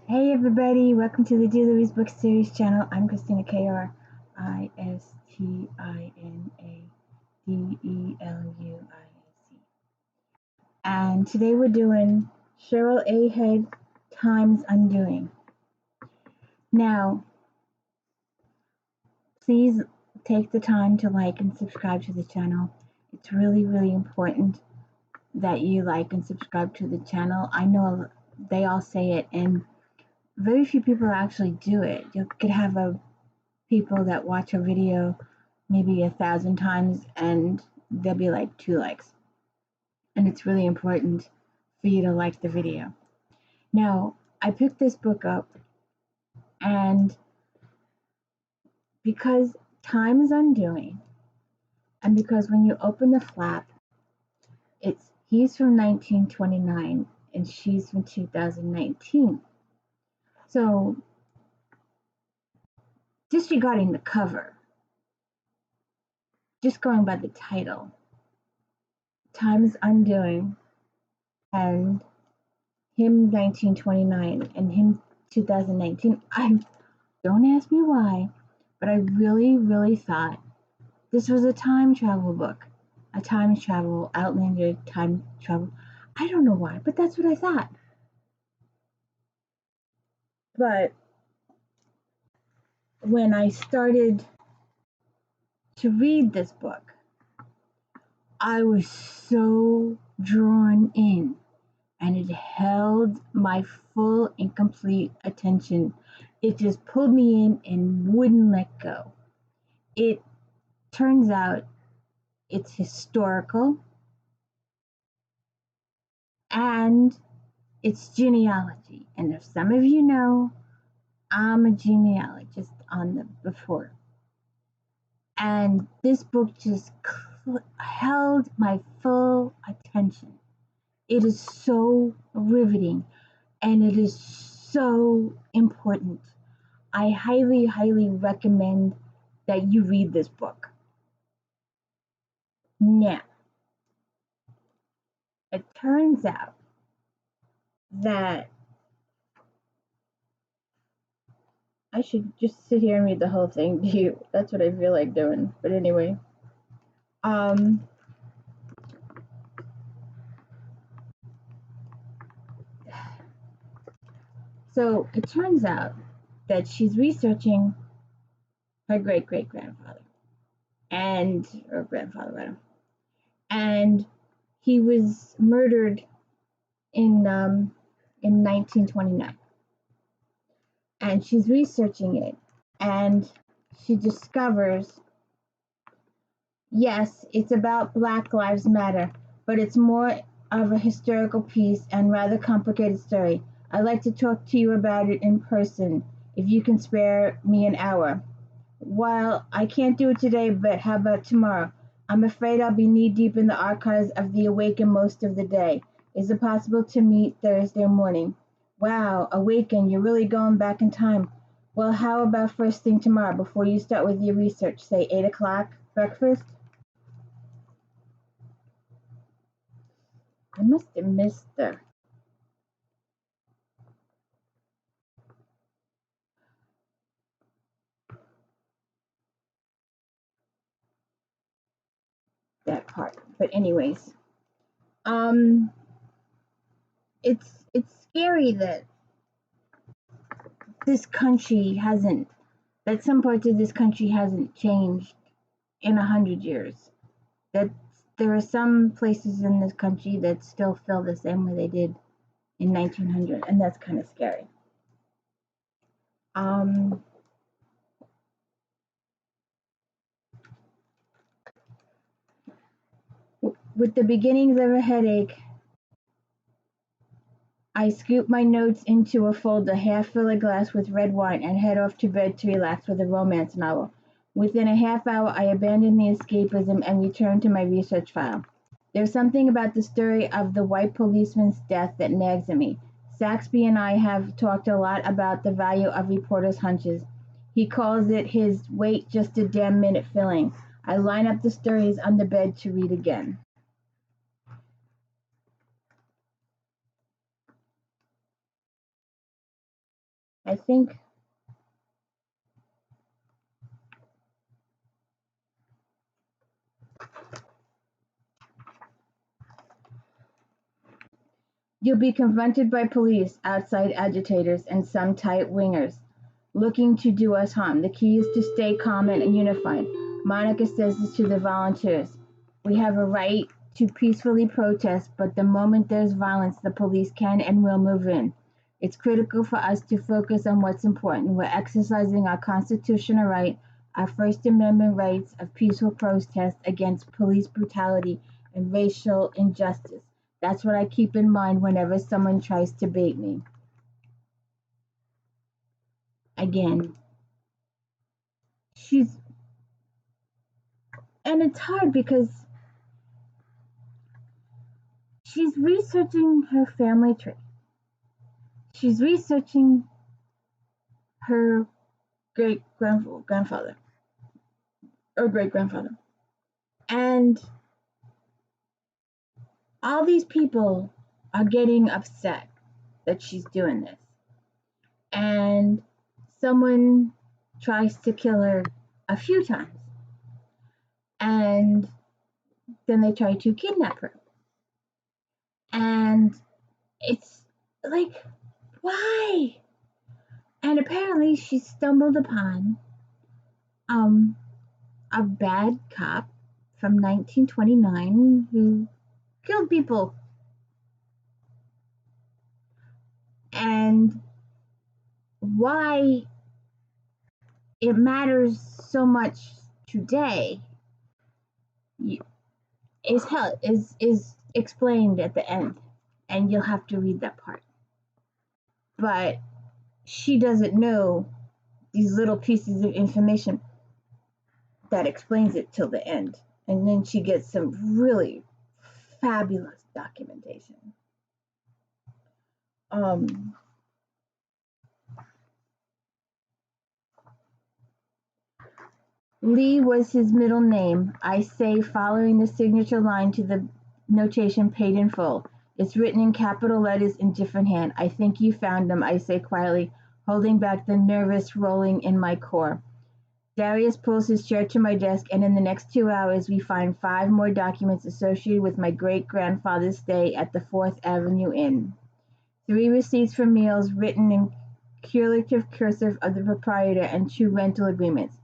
Hey everybody, welcome to the Deluise book series channel. I'm Christina Kristinadeliuisc. And today we're doing Cheryl A. Head, Time's Undoing. Now, please take the time to like and subscribe to the channel. It's really, really important that you like and subscribe to the channel. I know they all say it, and very few people actually do it. You could have people that watch a video maybe 1,000 times and there'll be like 2 likes. And it's really important for you to like the video. Now, I picked this book up, and because time is undoing, and because when you open the flap, he's from 1929 and she's from 2019. So, disregarding the cover, just going by the title, Time's Undoing, and him 1929 and him 2019. Don't ask me why, but I really, really thought this was a time travel book, a time travel, outlander time travel. I don't know why, but that's what I thought. But when I started to read this book, I was so drawn in, and it held my full and complete attention. It just pulled me in and wouldn't let go. It turns out it's historical and it's genealogy. And if some of you know, I'm a genealogist on the before. And this book just held my full attention. It is so riveting and it is so important. I highly, highly recommend that you read this book. Now, it turns out that I should just sit here and read the whole thing to you. That's what I feel like doing. But anyway, so it turns out that she's researching her great-great-grandfather or grandfather rather, and he was murdered in 1929, and she's researching it, and she discovers, yes, it's about Black Lives Matter, but it's more of a historical piece and rather complicated story. I'd like to talk to you about it in person, if you can spare me an hour. Well, I can't do it today, but how about tomorrow? I'm afraid I'll be knee-deep in the archives of the Awaken most of the day. Is it possible to meet Thursday morning? Wow, Awaken, you're really going back in time. Well, how about first thing tomorrow before you start with your research, say 8 o'clock, breakfast? I must have missed that part. But anyways, it's scary that some parts of this country hasn't changed in 100 years. That there are some places in this country that still feel the same way they did in 1900, and that's kind of scary. With the beginnings of a headache, I scoop my notes into a folder, half fill a glass with red wine, and head off to bed to relax with a romance novel. Within a half hour, I abandon the escapism and return to my research file. There's something about the story of the white policeman's death that nags at me. Saxby and I have talked a lot about the value of reporters' hunches. He calls it his wait just a damn minute filling. I line up the stories on the bed to read again. I think you'll be confronted by police, outside agitators, and some tight wingers looking to do us harm. The key is to stay calm and unified. Monica says this to the volunteers. We have a right to peacefully protest, but the moment there's violence, the police can and will move in. It's critical for us to focus on what's important. We're exercising our constitutional right, our First Amendment rights of peaceful protest against police brutality and racial injustice. That's what I keep in mind whenever someone tries to bait me. Again, she's, and it's hard because she's researching her family tree. She's researching her great grandfather or great grandfather. And all these people are getting upset that she's doing this. And someone tries to kill her a few times. And then they try to kidnap her. And it's like, why? And apparently she stumbled upon a bad cop from 1929 who killed people. And why it matters so much today is explained at the end, and you'll have to read that part. But she doesn't know these little pieces of information that explains it till the end, and then she gets some really fabulous documentation. Lee was his middle name. I say following the signature line to the notation paid in full. It's written in capital letters in different hand. I think you found them, I say quietly, holding back the nervous rolling in my core. Darius pulls his chair to my desk, and in the next 2 hours we find 5 more documents associated with my great-grandfather's stay at the 4th Avenue Inn. 3 receipts for meals written in curative cursive of the proprietor and 2 rental agreements.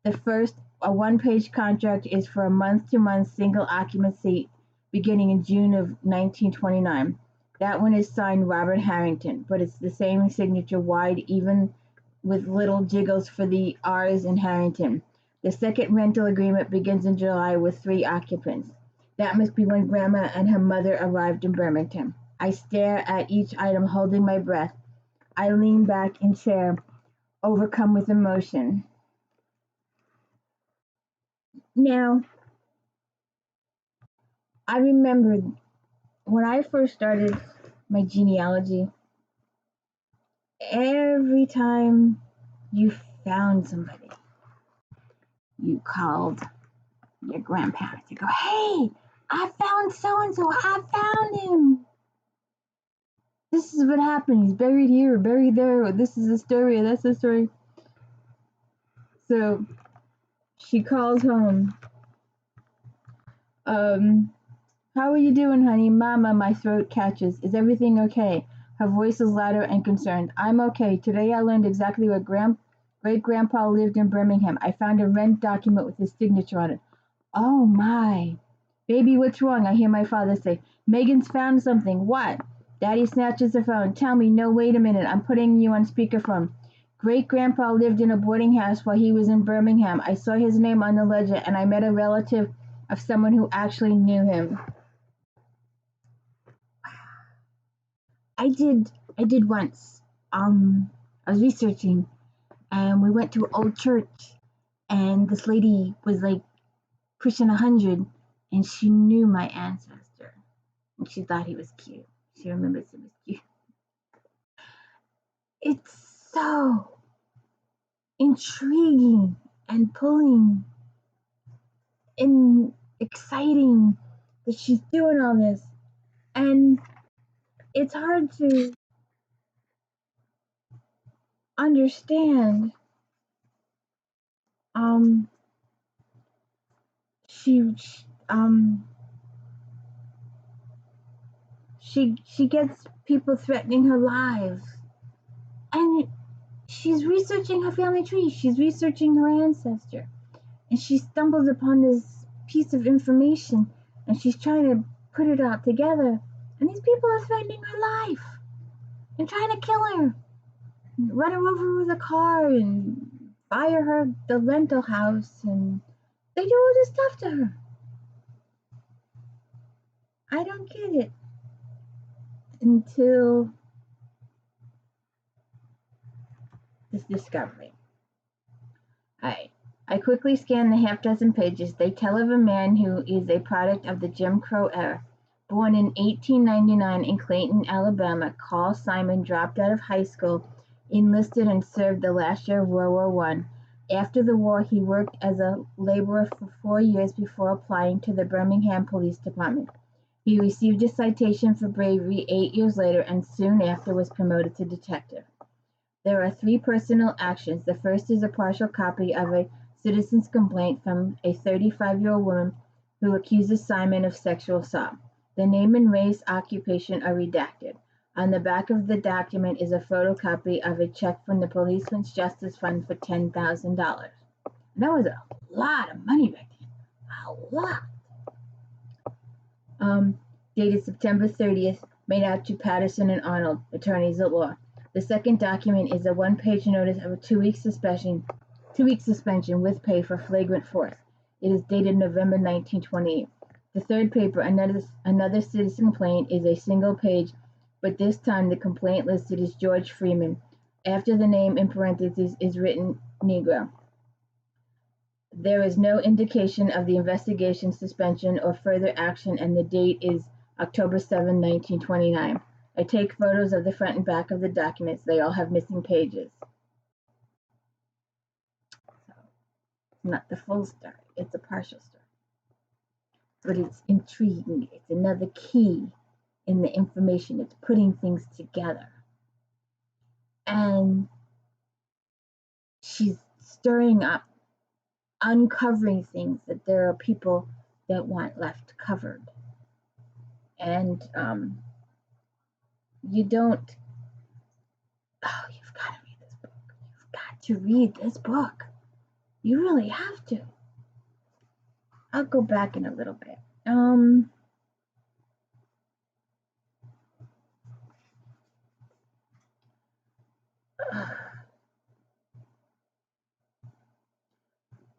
The first, a 1-page contract, is for a month-to-month single occupancy beginning in June of 1929. That one is signed Robert Harrington, but it's the same signature wide, even with little jiggles for the R's in Harrington. The second rental agreement begins in July with 3 occupants. That must be when Grandma and her mother arrived in Birmingham. I stare at each item, holding my breath. I lean back in chair, overcome with emotion. Now, I remembered when I first started my genealogy, every time you found somebody, you called your grandparents. You go, hey, I found so-and-so. I found him. This is what happened. He's buried here, buried there. Or this is the story, or that's the story. So she calls home. How are you doing, honey? Mama, my throat catches. Is everything okay? Her voice is louder and concerned. I'm okay. Today I learned exactly where great-grandpa lived in Birmingham. I found a rent document with his signature on it. Oh, my. Baby, what's wrong? I hear my father say. Megan's found something. What? Daddy snatches the phone. Tell me. No, wait a minute. I'm putting you on speakerphone. Great-grandpa lived in a boarding house while he was in Birmingham. I saw his name on the ledger, and I met a relative of someone who actually knew him. I did once. I was researching, and we went to an old church, and this lady was like pushing 100, and she knew my ancestor, and she thought he was cute. She remembers he was cute. It's so intriguing and pulling and exciting that she's doing all this, and it's hard to understand. Um, she she gets people threatening her lives, and she's researching her family tree. She's researching her ancestor, and she stumbles upon this piece of information, and she's trying to put it all together. And these people are threatening her life and trying to kill her, run her over with a car, and fire her the rental house, and they do all this stuff to her. I don't get it until this discovery. I quickly scan the half dozen pages. They tell of a man who is a product of the Jim Crow era. Born in 1899 in Clayton, Alabama, Carl Simon dropped out of high school, enlisted, and served the last year of World War I. After the war, he worked as a laborer for 4 years before applying to the Birmingham Police Department. He received a citation for bravery 8 years later and soon after was promoted to detective. There are 3 personal actions. The first is a partial copy of a citizen's complaint from a 35-year-old woman who accuses Simon of sexual assault. The name and race, occupation are redacted. On the back of the document is a photocopy of a check from the Policeman's Justice Fund for $10,000. That was a lot of money back then. A lot. Dated September 30th, made out to Patterson and Arnold, attorneys at law. The second document is a one-page notice of a 2-week suspension with pay for flagrant force. It is dated November 1928. The third paper, another citizen complaint, is a single page, but this time the complaint listed is George Freeman. After the name in parentheses is written Negro. There is no indication of the investigation, suspension, or further action, and the date is October 7, 1929. I take photos of the front and back of the documents. They all have missing pages. So, it's not the full story, it's a partial story. But it's intriguing. It's another key in the information. It's putting things together. And she's stirring up, uncovering things that there are people that want left covered. And you don't, you've got to read this book. You've got to read this book. You really have to. I'll go back in a little bit.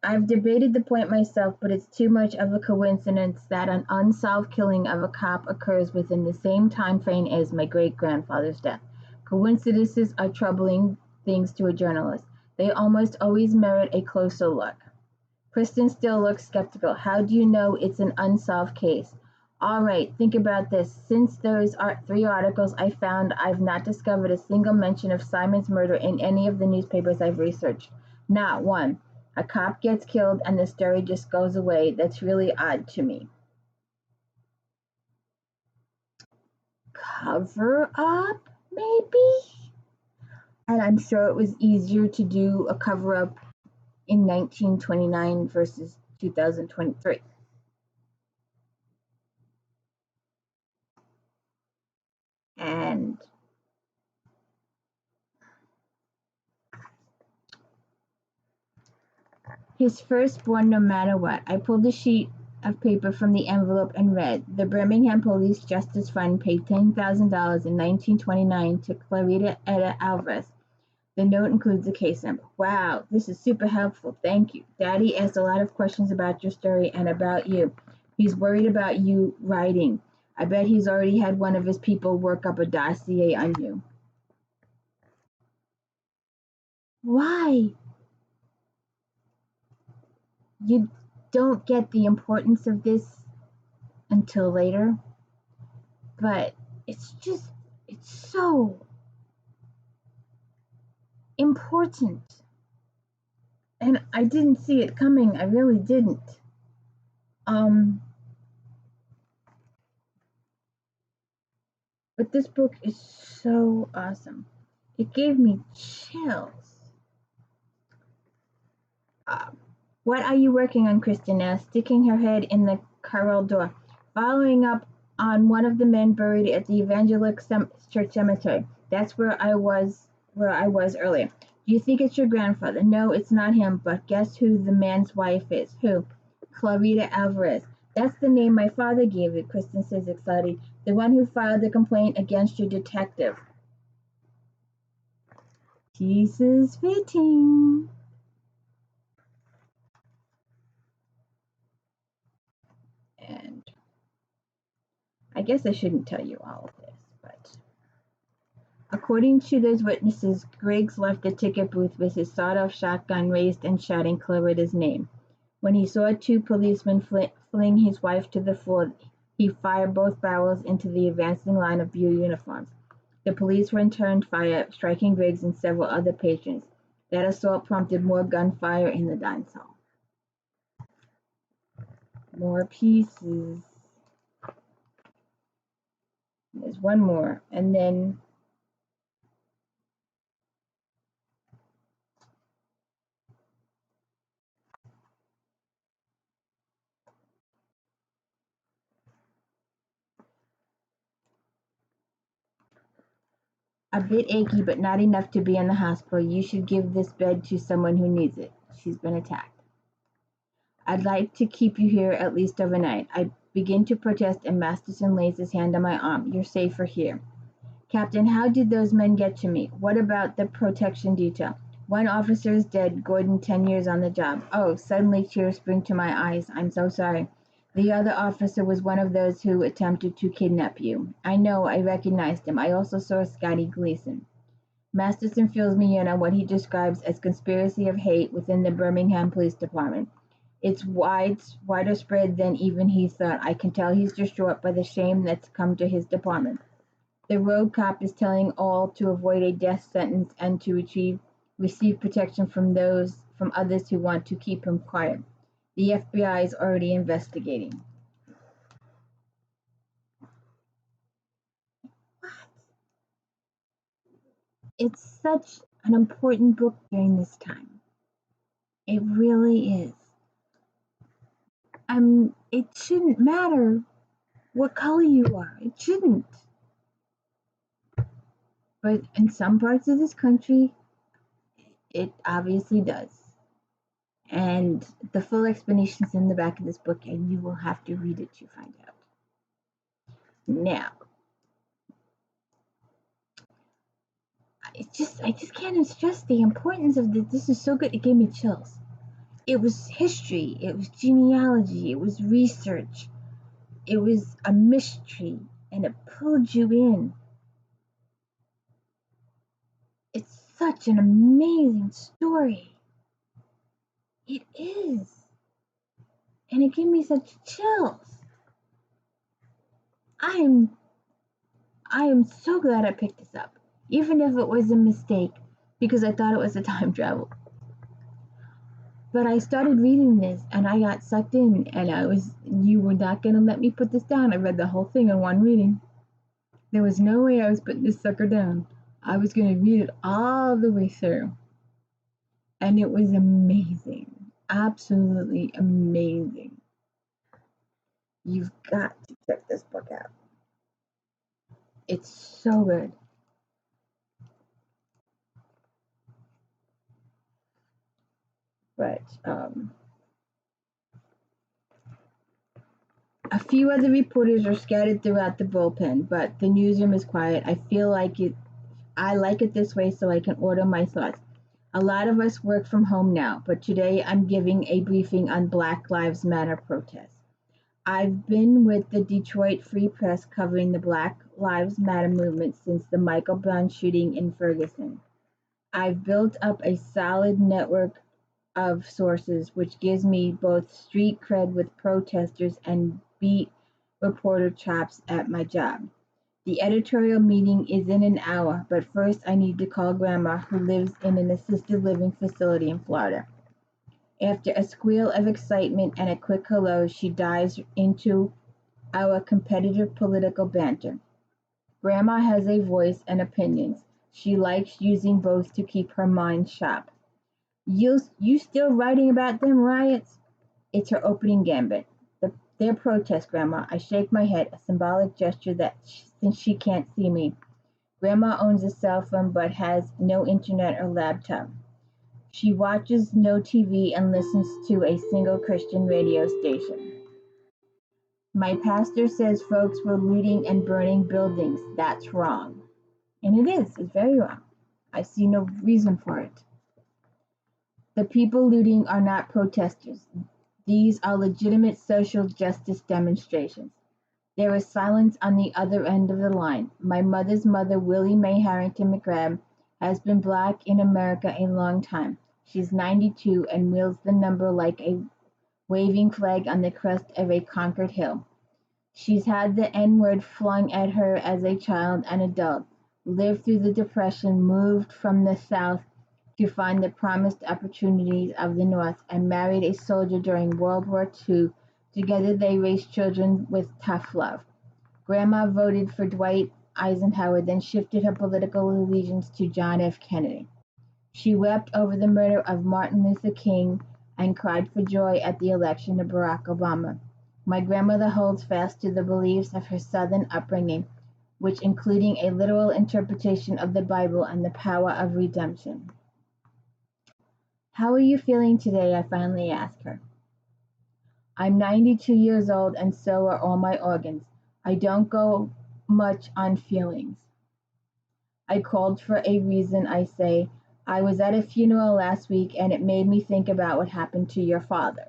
I've debated the point myself, but it's too much of a coincidence that an unsolved killing of a cop occurs within the same time frame as my great-grandfather's death. Coincidences are troubling things to a journalist. They almost always merit a closer look. Kristen still looks skeptical. How do you know it's an unsolved case? All right, think about this. Since those 3 articles I found, I've not discovered a single mention of Simon's murder in any of the newspapers I've researched. Not one. A cop gets killed and the story just goes away. That's really odd to me. Cover up, maybe? And I'm sure it was easier to do a cover up in 1929 versus 2023. And his firstborn, no matter what. I pulled a sheet of paper from the envelope and read, the Birmingham Police Justice Fund paid $10,000 in 1929 to Clarita Etta Alvarez. The note includes the case number. Wow, this is super helpful. Thank you. Daddy asked a lot of questions about your story and about you. He's worried about you writing. I bet he's already had one of his people work up a dossier on you. Why? You don't get the importance of this until later, but it's so important. And I didn't see it coming. I really didn't. But this book is so awesome. It gave me chills. Uh, what are you working on, Kristen asked, sticking her head in the corral door. Following up on one of the men buried at the Evangelical Church Cemetery. That's where I was earlier. Do you think it's your grandfather? No, it's not him, but guess who the man's wife is? Who? Clarita Alvarez. That's the name my father gave it, Kristen says excited. The one who filed the complaint against your detective. Pieces fitting. And I guess I shouldn't tell you all of this, but according to those witnesses, Griggs left the ticket booth with his sawed-off shotgun raised and shouting Clarita's name. When he saw two policemen fling his wife to the floor, he fired both barrels into the advancing line of blue uniforms. The police returned fire, striking Griggs and several other patrons. That assault prompted more gunfire in the dance hall. More pieces. There's one more, and then a bit achy, but not enough to be in the hospital. You should give this bed to someone who needs it. She's been attacked. I'd like to keep you here at least overnight. I begin to protest, and Masterson lays his hand on my arm. You're safer here. Captain, how did those men get to me? What about the protection detail? One officer is dead. Gordon, 10 years on the job. Oh, suddenly tears spring to my eyes. I'm so sorry. The other officer was one of those who attempted to kidnap you. I know, I recognized him. I also saw Scotty Gleason. Masterson fills me in on what he describes as conspiracy of hate within the Birmingham Police Department. It's wider spread than even he thought. I can tell he's distraught by the shame that's come to his department. The rogue cop is telling all to avoid a death sentence and to receive protection from others who want to keep him quiet. The FBI is already investigating. It's such an important book during this time. It really is. It shouldn't matter what color you are. It shouldn't. But in some parts of this country, it obviously does. And the full explanation is in the back of this book, and you will have to read it to find out. Now, I just can't stress the importance of this. This is so good. It gave me chills. It was history. It was genealogy. It was research. It was a mystery, and it pulled you in. It's such an amazing story. It is. And it gave me such chills. I am so glad I picked this up, even if it was a mistake, because I thought it was a time travel. But I started reading this and I got sucked in, and you were not going to let me put this down. I read the whole thing in one reading. There was no way I was putting this sucker down. I was going to read it all the way through. And it was amazing. Absolutely amazing. You've got to check this book out. It's so good. But a few other reporters are scattered throughout the bullpen, but the newsroom is quiet. I like it this way so I can order my thoughts. A lot of us work from home now, but today I'm giving a briefing on Black Lives Matter protests. I've been with the Detroit Free Press covering the Black Lives Matter movement since the Michael Brown shooting in Ferguson. I've built up a solid network of sources, which gives me both street cred with protesters and beat reporter chops at my job. The editorial meeting is in an hour, but first I need to call Grandma, who lives in an assisted living facility in Florida. After a squeal of excitement and a quick hello, she dives into our competitive political banter. Grandma has a voice and opinions, She likes using both to keep her mind sharp. You still writing about them riots? It's her opening gambit. Their protest, Grandma. I shake my head, a symbolic gesture that since she can't see me. Grandma owns a cell phone but has no internet or laptop. She watches no TV and listens to a single Christian radio station. My pastor says folks were looting and burning buildings. That's wrong. And it is. It's very wrong. I see no reason for it. The people looting are not protesters. These are legitimate social justice demonstrations. There is silence on the other end of the line. My mother's mother, Willie Mae Harrington McGrath, has been Black in America a long time. She's 92 and wields the number like a waving flag on the crest of a conquered hill. She's had the N-word flung at her as a child and adult, lived through the Depression, moved from the South to find the promised opportunities of the North, and married a soldier during World War II. Together they raised children with tough love. Grandma voted for Dwight Eisenhower, then shifted her political allegiance to John F. Kennedy. She wept over the murder of Martin Luther King and cried for joy at the election of Barack Obama. My grandmother holds fast to the beliefs of her Southern upbringing, which including a literal interpretation of the Bible and the power of redemption. How are you feeling today? I finally ask her. I'm 92 years old and so are all my organs. I don't go much on feelings. I called for a reason, I say. I was at a funeral last week and it made me think about what happened to your father.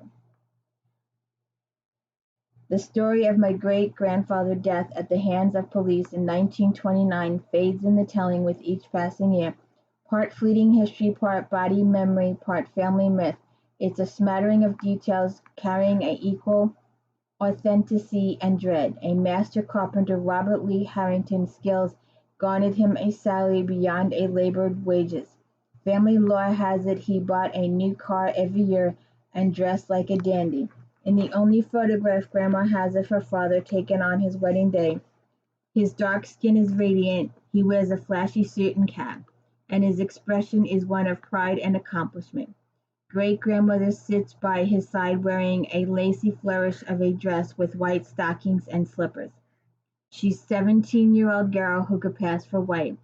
The story of my great-grandfather's death at the hands of police in 1929 fades in the telling with each passing year. Part fleeting history, part body memory, part family myth. It's a smattering of details carrying an equal authenticity and dread. A master carpenter, Robert Lee Harrington's skills garnered him a salary beyond a labored wages. Family law has it he bought a new car every year and dressed like a dandy. In the only photograph Grandma has of her father taken on his wedding day, his dark skin is radiant, he wears a flashy suit and cap, and his expression is one of pride and accomplishment. Great-grandmother sits by his side wearing a lacy flourish of a dress with white stockings and slippers. She's a 17-year-old girl who could pass for white.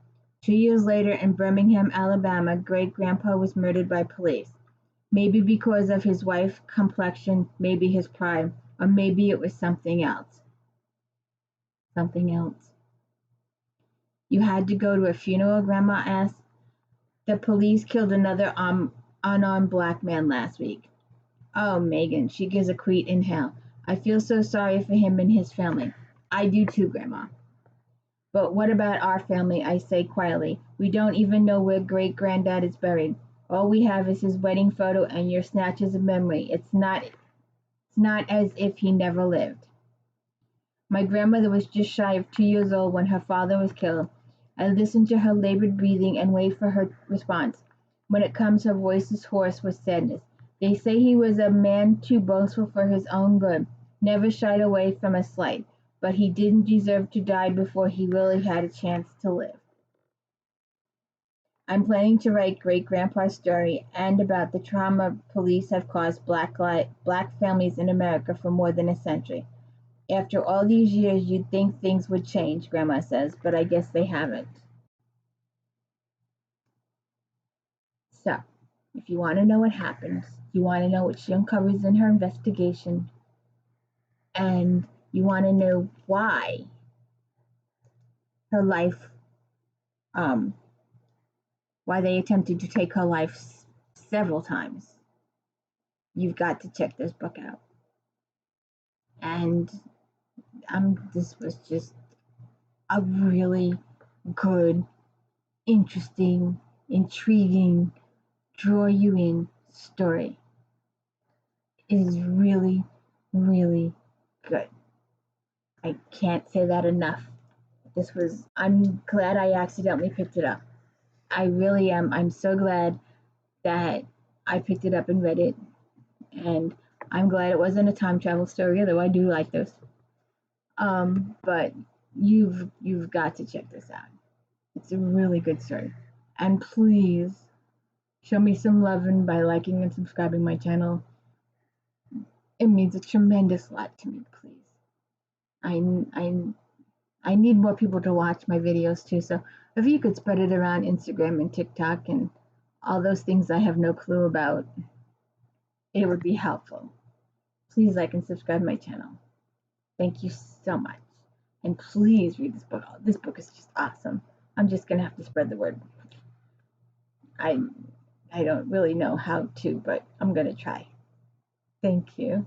2 years later in Birmingham, Alabama, great-grandpa was murdered by police. Maybe because of his wife's complexion, maybe his pride, or maybe it was something else. Something else. You had to go to a funeral, Grandma asked. The police killed another unarmed black man last week. Oh, Megan, she gives a quiet inhale. I feel so sorry for him and his family. I do too, Grandma. But what about our family? I say quietly. We don't even know where great-granddad is buried. All we have is his wedding photo and your snatches of memory. It's not as if he never lived. My grandmother was just shy of 2 years old when her father was killed. I listened to her labored breathing and wait for her response. When it comes, her voice is hoarse with sadness. They say he was a man too boastful for his own good, never shied away from a slight, but he didn't deserve to die before he really had a chance to live. I'm planning to write great-grandpa's story and about the trauma police have caused black families in America for more than a century. After all these years, you'd think things would change, Grandma says, but I guess they haven't. So, if you want to know what happens, you want to know what she uncovers in her investigation, and you want to know why her life, why they attempted to take her life several times, you've got to check this book out. And this was just a really good, interesting, intriguing, draw you in story. It is really, really good. I can't say that enough. I'm glad I accidentally picked it up. I really am. I'm so glad that I picked it up and read it. And I'm glad it wasn't a time travel story, although I do like those. But you've got to check this out. It's a really good story. And please show me some loving by liking and subscribing my channel. It means a tremendous lot to me, please. I, I, I need more people to watch my videos too, so if you could spread it around Instagram and TikTok and all those things I have no clue about, it would be helpful. Please like and subscribe my channel. Thank you so much. And please read this book. This book is just awesome. I'm just going to have to spread the word. I don't really know how to, but I'm going to try. Thank you.